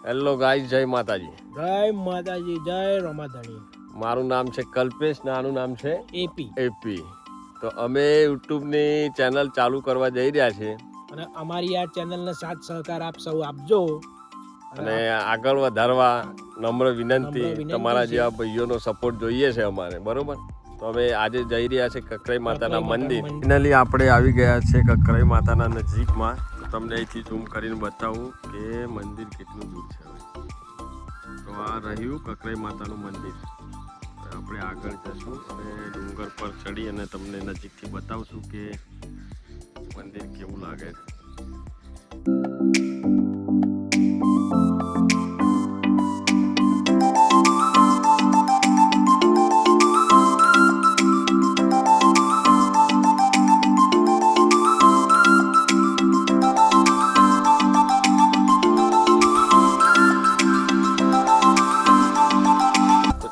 Hello guys, જય માતાજી. જય રમાધણી. મારું નામ છે કલ્પેશ ને આનું નામ છે એપી. તો અમે યુટ્યુબની ચેનલ ચાલુ કરવા જઈ રહ્યા છીએ અને અમારી આ ચેનલને સાથ સહકાર આપ સૌ આપજો અને આગળ વધારવા નમ્ર વિનંતી. તમારા છે. જેવા ભાઈઓનો સપોર્ટ જોઈએ છે અમારે, બરોબર? તો અમે આજે જઈ રહ્યા છે કકરાઈ માતાના મંદિર. ફાઇનલી આપણે આવી ગયા છે કકરાઈ માતાના નજીકમાં. તો તમને અહીંથી ઝૂમ કરીને બતાવું કે મંદિર કેટલું દૂર છે. તો આ રહ્યું કકરાઈ માતાનું મંદિર. આપણે આગળ જશું અને ડુંગર પર ચડી અને તમને નજીકથી બતાવશું કે મંદિર કેવું લાગે છે.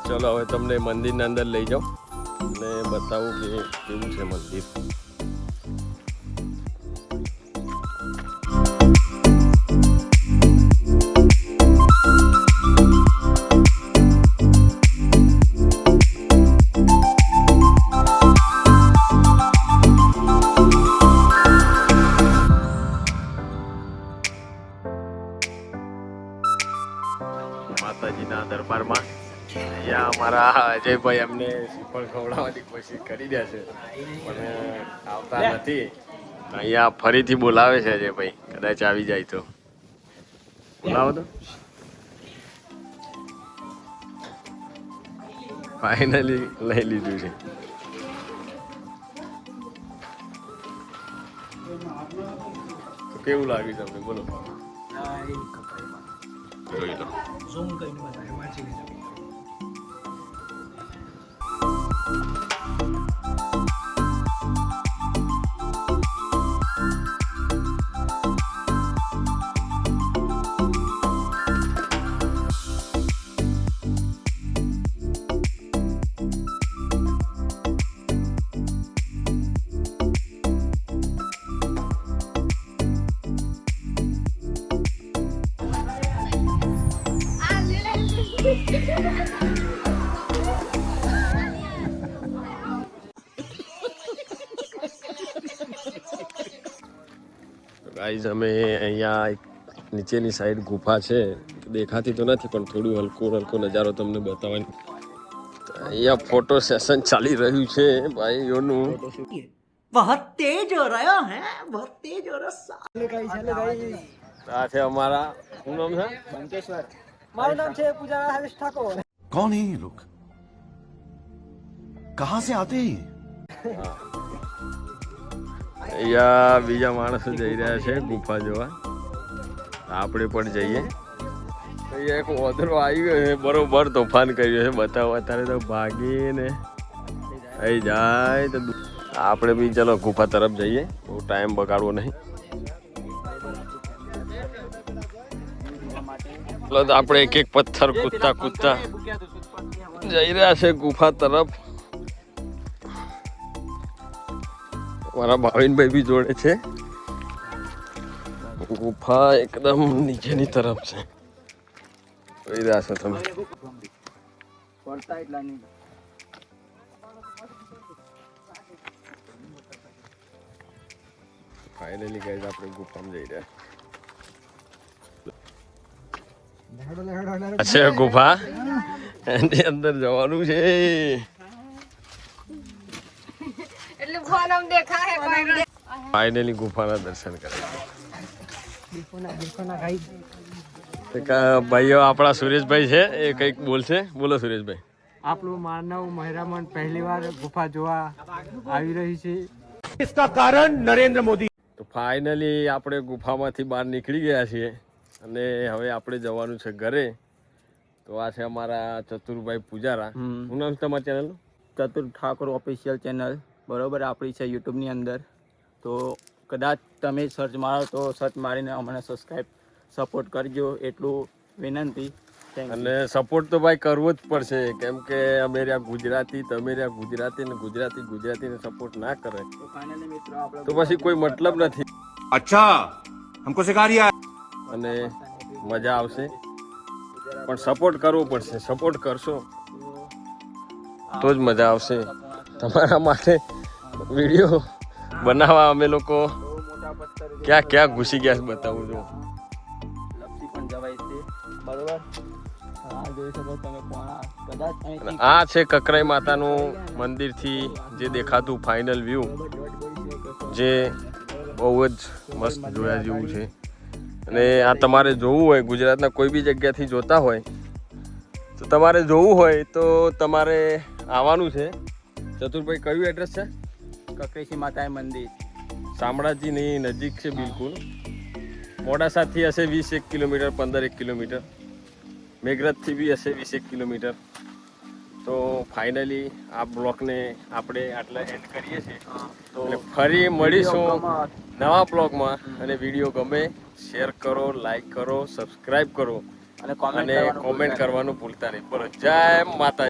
ચલો હવે તમને મંદિરના અંદર લઈ જાઉં અને બતાવું કે કેવું છે મંદિર. માતાજીના દરબારમાં અહીંયા અમારા અજયભાઈ અમને શ્રીફળ ખવડાવવાની કોશિશ કરી રહ્યા છે પણ આવતા નથી. અહીંયા ફરીથી બોલાવે છે અજયભાઈ, કદાચ આવી જાય તો બોલાવો તો. ફાઇનલી લઈ લીધું છે. તો કેવું લાગ્યું તમને, બોલો? જોઈ લો. ઝૂમ કરીને બતાવે, વાંચી લેજો. ગાઈઝ અમે અહીંયા એક નીચેની સાઈડ ગુફા છે, દેખાતી તો નથી પણ થોડું હલકો નજારો તમને બતાવવાની. અહીંયા ફોટો સેશન ચાલી રહ્યું છે ભાઈઓનું. बहुत तेज हो रहा है, बहुत तेज हो रहा है. આ છે અમારા, શું નામ છે? બંકેશ્વર. મારું નામ છે પૂજા હરેશ ઠાકોર. कौन है ये लोग? कहाँ से आते हैं? અહીંયા બીજા માણસો જઈ રહ્યા છે ગુફા જોવા, આપણે પણ જઈએ. અહીંયા એક ઓદરો આવી ગયો છે, બરોબર તોફાન કર્યું છે. બતાવો, અત્યારે તો ભાગીને થઈ જાય તો આપણે બી ચલો ગુફા તરફ જઈએ, બહુ ટાઈમ બગાડવો નહીં. આપણે એક એક પથ્થર કૂદતા જઈ રહ્યા છે ગુફા તરફ. મારા ભાવિનભાઈ બી જોડે છે. ગુફા એકદમ નીચેની તરફ છે, જોઈ રહ્યા છો તમે. ફાઇનલી ગાઈઝ આપણે ગુફામાં જઈ રહ્યા છે. ગુફા એની અંદર જવાનું છે. ફાઇનલી ગુફાના દર્શન કર્યા. ભાઈઓ આપણા સુરેશભાઈ છે, એ કંઈક બોલશે. બોલો સુરેશભાઈ. આપણું માનવ મહેરામણ પહેલી વાર ગુફા જોવા આવી રહી છે. इसका कारण नरेंद्र मोदी. તો ફાઇનલી આપણે ગુફામાંથી બહાર નીકળી ગયા છીએ અને હવે આપણે જવાનું છે ઘરે. તો આ છે અમારા ચતુરભાઈ પૂજારા. શું નામ છે તમારા ચેનલનું? ચતુર ઠાકોર ઓફિશિયલ ચેનલ, બરોબર, આપણી છે યુટ્યુબની અંદર. તો કદાચ તમે સર્ચ મારો તો સર્ચ મારીને અમને સબસ્ક્રાઈબ સપોર્ટ કરજો, એટલું વિનંતી. અને સપોર્ટ તો ભાઈ કરવો જ પડશે, કેમ કે અમે રહ્યા ગુજરાતી, તમે રહ્યા ગુજરાતી, ને ગુજરાતીને સપોર્ટ ના કરે તો પછી કોઈ મતલબ નથી. अच्छा, हमको सिखा रिया. અને મજા આવશે. પણ સપોર્ટ કરવો પડશે. સપોર્ટ કરશો તો જ મજા આવશે. તમારા માટે વિડીયો બનાવવા અમે લોકો ક્યાં ક્યાં ઘૂસી ગયા છે બતાવું છું. લપસી પણ જવાય છે બરોબર. આ જોઈ શકો તમે પોણા કદાચ અહીંથી આ છે કકરાઈ માતાનું મંદિરથી જે દેખાતું ફાઇનલ વ્યૂ, જે બહુ જ મસ્ત જોયા જેવું છે. અને આ તમારે જોવું હોય, ગુજરાતના કોઈ બી જગ્યાથી જોતા હોય તો તમારે જોવું હોય તો તમારે આવવાનું છે. ચતુરભાઈ કયું એડ્રેસ છે? કકરેશી માતા મંદિર, શામળાજીની નજીક છે બિલકુલ. મોડાસાથી હશે 20 કિલોમીટર, 15 કિલોમીટર. મેઘરજથી બી હશે 20 કિલોમીટર. તો ફાઇનલી આ બ્લોગને આપણે આટલા એન્ડ કરીએ છીએ. એટલે ફરી મળીશું નવા બ્લોગમાં. અને વિડીયો ગમે શેર કરો, લાઈક કરો, સબસ્ક્રાઈબ કરો અને અને કોમેન્ટ કરવાનું ભૂલતા નહીં. બોલો જય માતા.